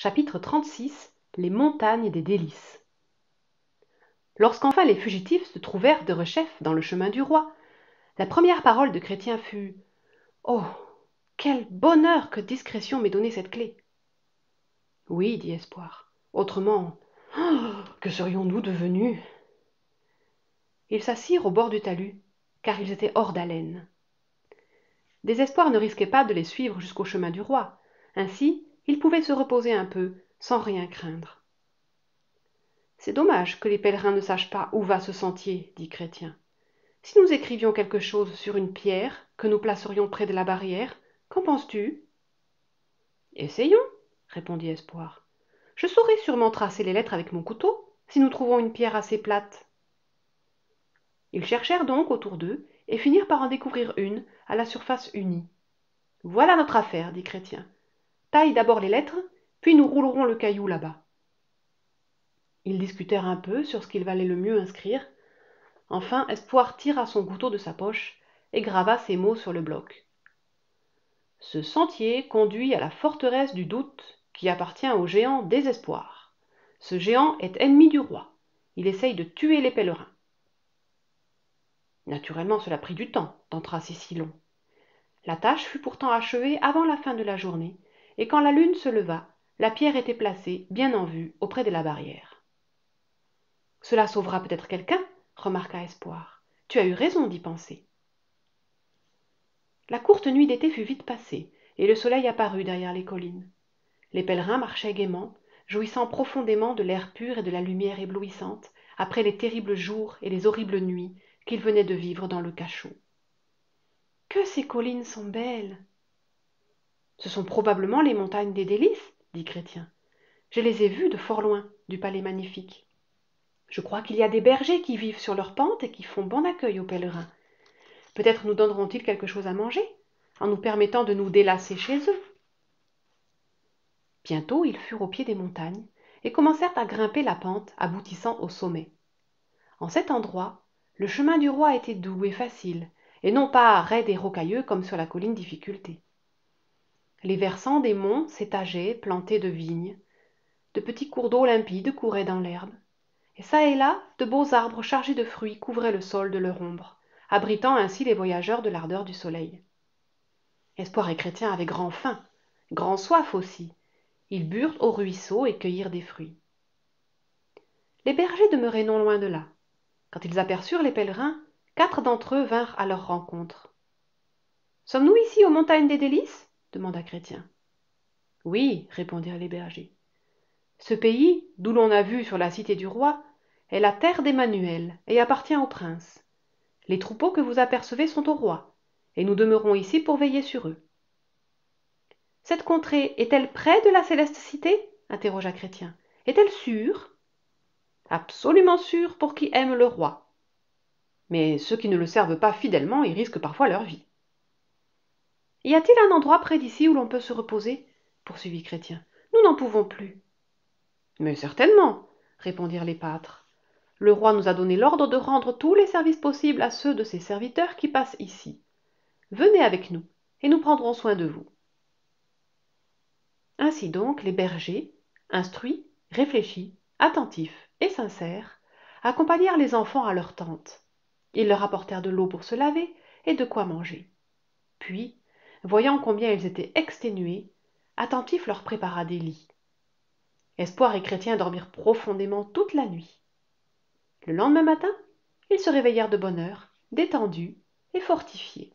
Chapitre 36. Les montagnes des délices. Lorsqu'enfin les fugitifs se trouvèrent derechef dans le chemin du roi, la première parole de Chrétien fut « Oh, quel bonheur que discrétion m'ait donné cette clé !» Oui, dit Espoir, autrement, que serions-nous devenus? Ils s'assirent au bord du talus, car ils étaient hors d'haleine. Désespoir ne risquait pas de les suivre jusqu'au chemin du roi, ainsi ils pouvaient se reposer un peu, sans rien craindre. C'est dommage que les pèlerins ne sachent pas où va ce sentier, dit Chrétien. Si nous écrivions quelque chose sur une pierre que nous placerions près de la barrière, qu'en penses-tu? Essayons, répondit Espoir. Je saurai sûrement tracer les lettres avec mon couteau, si nous trouvons une pierre assez plate. Ils cherchèrent donc autour d'eux, et finirent par en découvrir une, à la surface unie. Voilà notre affaire, dit Chrétien. Taille d'abord les lettres, puis nous roulerons le caillou là-bas. Ils discutèrent un peu sur ce qu'il valait le mieux inscrire. Enfin, Espoir tira son couteau de sa poche et grava ces mots sur le bloc. Ce sentier conduit à la forteresse du doute qui appartient au géant Désespoir. Ce géant est ennemi du roi. Il essaye de tuer les pèlerins. Naturellement, cela prit du temps d'en tracer si long. La tâche fut pourtant achevée avant la fin de la journée, et quand la lune se leva, la pierre était placée, bien en vue, auprès de la barrière. Cela sauvera peut-être quelqu'un, remarqua Espoir. Tu as eu raison d'y penser. La courte nuit d'été fut vite passée, et le soleil apparut derrière les collines. Les pèlerins marchaient gaiement, jouissant profondément de l'air pur et de la lumière éblouissante, après les terribles jours et les horribles nuits qu'ils venaient de vivre dans le cachot. Que ces collines sont belles! Ce sont probablement les montagnes des délices, dit Chrétien. Je les ai vues de fort loin, du palais magnifique. Je crois qu'il y a des bergers qui vivent sur leurs pentes et qui font bon accueil aux pèlerins. Peut-être nous donneront-ils quelque chose à manger, en nous permettant de nous délasser chez eux. Bientôt ils furent au pied des montagnes et commencèrent à grimper la pente aboutissant au sommet. En cet endroit, le chemin du roi était doux et facile, et non pas raide et rocailleux comme sur la colline Difficulté. Les versants des monts s'étageaient, plantés de vignes. De petits cours d'eau limpides couraient dans l'herbe. Et çà et là, de beaux arbres chargés de fruits couvraient le sol de leur ombre, abritant ainsi les voyageurs de l'ardeur du soleil. Espoir et Chrétien avaient grand faim, grand soif aussi. Ils burent au ruisseau et cueillirent des fruits. Les bergers demeuraient non loin de là. Quand ils aperçurent les pèlerins, 4 d'entre eux vinrent à leur rencontre. « Sommes-nous ici aux montagnes des délices ?» demanda Chrétien. « Oui, répondirent les bergers. Ce pays, d'où l'on a vu sur la cité du roi, est la terre d'Emmanuel et appartient au prince. Les troupeaux que vous apercevez sont au roi, et nous demeurons ici pour veiller sur eux. »« Cette contrée est-elle près de la céleste cité ?» interrogea Chrétien. « Est-elle sûre ?»« Absolument sûre pour qui aime le roi. Mais ceux qui ne le servent pas fidèlement y risquent parfois leur vie. »« Y a-t-il un endroit près d'ici où l'on peut se reposer ?» poursuivit Chrétien. « Nous n'en pouvons plus. »« Mais certainement, répondirent les pâtres. Le roi nous a donné l'ordre de rendre tous les services possibles à ceux de ses serviteurs qui passent ici. Venez avec nous, et nous prendrons soin de vous. » Ainsi donc les bergers, instruits, réfléchis, attentifs et sincères, accompagnèrent les enfants à leur tente. Ils leur apportèrent de l'eau pour se laver et de quoi manger. Puis, voyant combien ils étaient exténués, Attentif leur prépara des lits. Espoir et Chrétien dormirent profondément toute la nuit. Le lendemain matin, ils se réveillèrent de bonne heure, détendus et fortifiés.